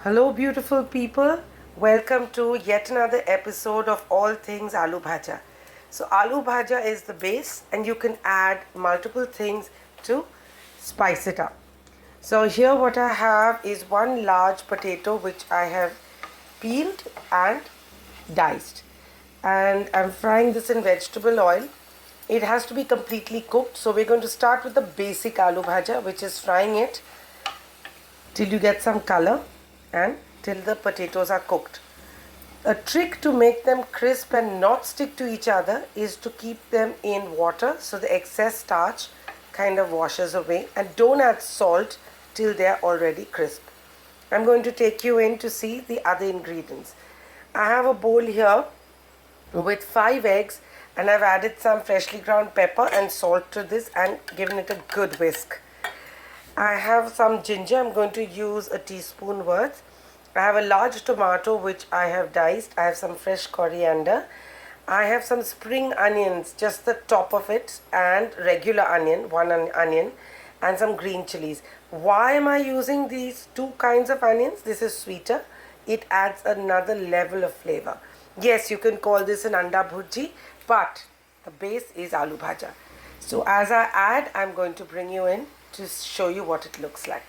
Hello, beautiful people. Welcome to yet another episode of All Things Aloo Bhaja. So, Aloo Bhaja is the base, and you can add multiple things to spice it up. So, here what I have is one large potato which I have peeled and diced, and I'm frying this in vegetable oil. It has to be completely cooked, so we're going to start with the basic Aloo Bhaja, which is frying it till you get some color and till the potatoes are cooked. A trick to make them crisp and not stick to each other is to keep them in water so the excess starch kind of washes away, and don't add salt till they are already crisp. I'm going to take you in to see the other ingredients. I have a bowl here with 5 eggs, and I've added some freshly ground pepper and salt to this and given it a good whisk. I have some ginger. I'm going to use a teaspoon worth. I have a large tomato which I have diced. I have some fresh coriander. I have some spring onions, just the top of it, and regular onion, one onion, and some green chillies. Why am I using these two kinds of onions? This is sweeter. It adds another level of flavor. Yes, you can call this an anda bhurji, but the base is aloo bhaja. So as I add, I'm going to bring you in to show you what it looks like.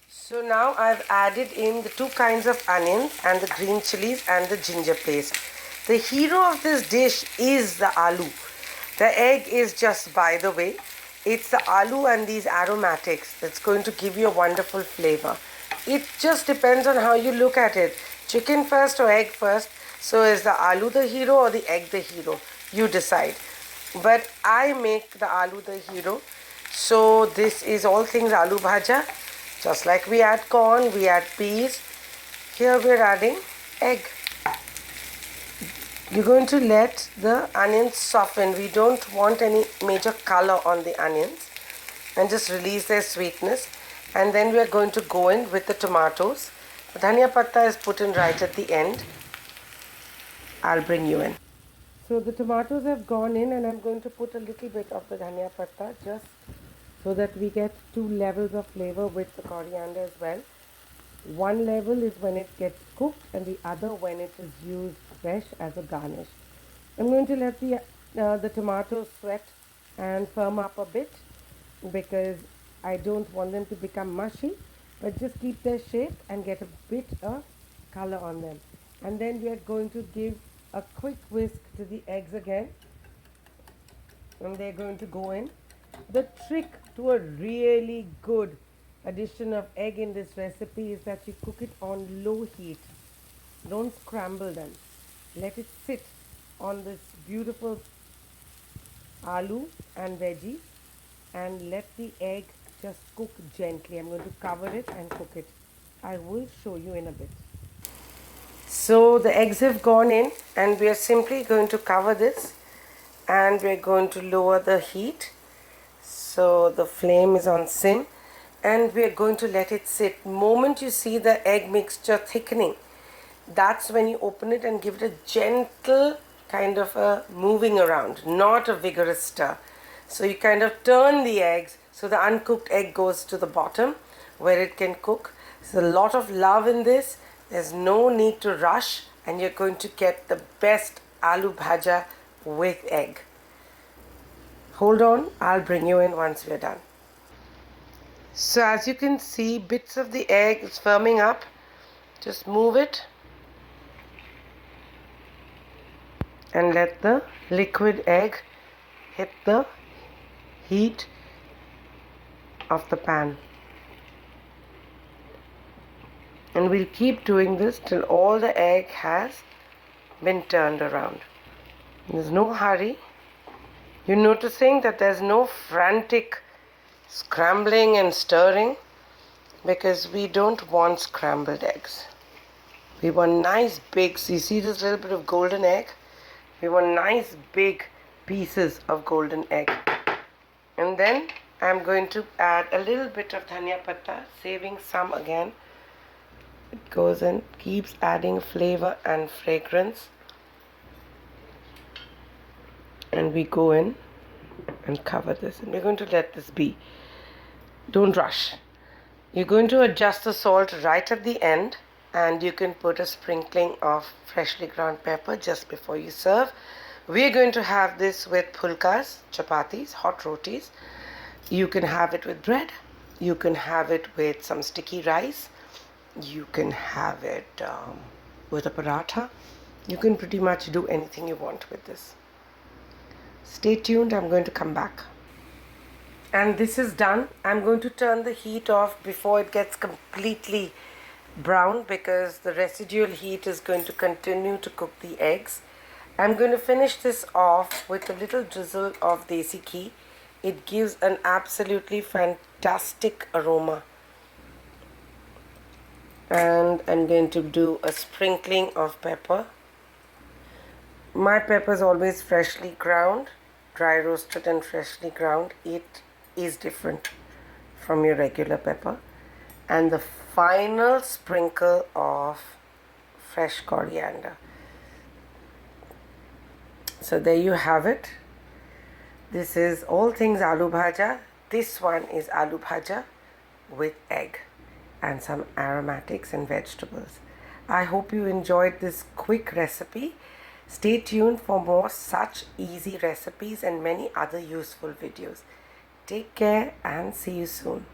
So now I've added in the two kinds of onions and the green chilies and the ginger paste. The hero of this dish is the aloo. The egg is just by the way. It's the aloo and these aromatics that's going to give you a wonderful flavor. It just depends on how you look at it. Chicken first or egg first. So is the aloo the hero or the egg the hero? You decide. But I make the aloo the hero. So this is all things aloo bhaja. Just like we add corn, we add peas. Here we're adding egg. You're going to let the onions soften. We don't want any major color on the onions, and just release their sweetness. And then we are going to go in with the tomatoes. The dhania patta is put in right at the end. I'll bring you in. So the tomatoes have gone in, and I'm going to put a little bit of the dhania patta just so that we get two levels of flavor with the coriander as well. One level is when it gets cooked, and the other when it is used fresh as a garnish. I'm going to let the tomatoes sweat and firm up a bit because I don't want them to become mushy, but just keep their shape and get a bit of color on them. And then we are going to give a quick whisk to the eggs again, and they're going to go in. The trick to a really good addition of egg in this recipe is that you cook it on low heat. Don't scramble them. Let it sit on this beautiful aloo and veggies, and let the egg just cook gently. I'm going to cover it and cook it. I will show you in a bit. So the eggs have gone in, and we are simply going to cover this, and we're going to lower the heat. So the flame is on sim, and we are going to let it sit. Moment you see the egg mixture thickening, that's when you open it and give it a gentle kind of a moving around, not a vigorous stir. So you kind of turn the eggs so the uncooked egg goes to the bottom where it can cook. There's a lot of love in this. There's no need to rush, and you're going to get the best aloo bhaja with egg. Hold on, I'll bring you in once we're done. So as you can see, bits of the egg is firming up. Just move it and let the liquid egg hit the heat of the pan. And we'll keep doing this till all the egg has been turned around. There's no hurry. You're noticing that there's no frantic scrambling and stirring because we don't want scrambled eggs. We want nice big, so you see this little bit of golden egg? We want nice big pieces of golden egg. And then I'm going to add a little bit of dhania patta, saving some again. It goes in, keeps adding flavor and fragrance. And we go in and cover this, and we're going to let this be. Don't rush. You're going to adjust the salt right at the end, and you can put a sprinkling of freshly ground pepper just before you serve. We're going to have this with pulkas, chapatis, hot rotis. You can have it with bread. You can have it with some sticky rice. You can have it with a paratha. You can pretty much do anything you want with this. Stay tuned, I'm going to come back. And this is done. I'm going to turn the heat off before it gets completely brown, because the residual heat is going to continue to cook the eggs. I'm going to finish this off with a little drizzle of desi ghee. It gives an absolutely fantastic aroma. And I'm going to do a sprinkling of pepper. My pepper is always freshly ground, dry roasted and freshly ground. It is different from your regular pepper. And the final sprinkle of fresh coriander. So there you have it. This is all things aloo bhaja. This one is aloo bhaja with egg and some aromatics and vegetables. I hope you enjoyed this quick recipe. Stay tuned for more such easy recipes and many other useful videos. Take care and see you soon.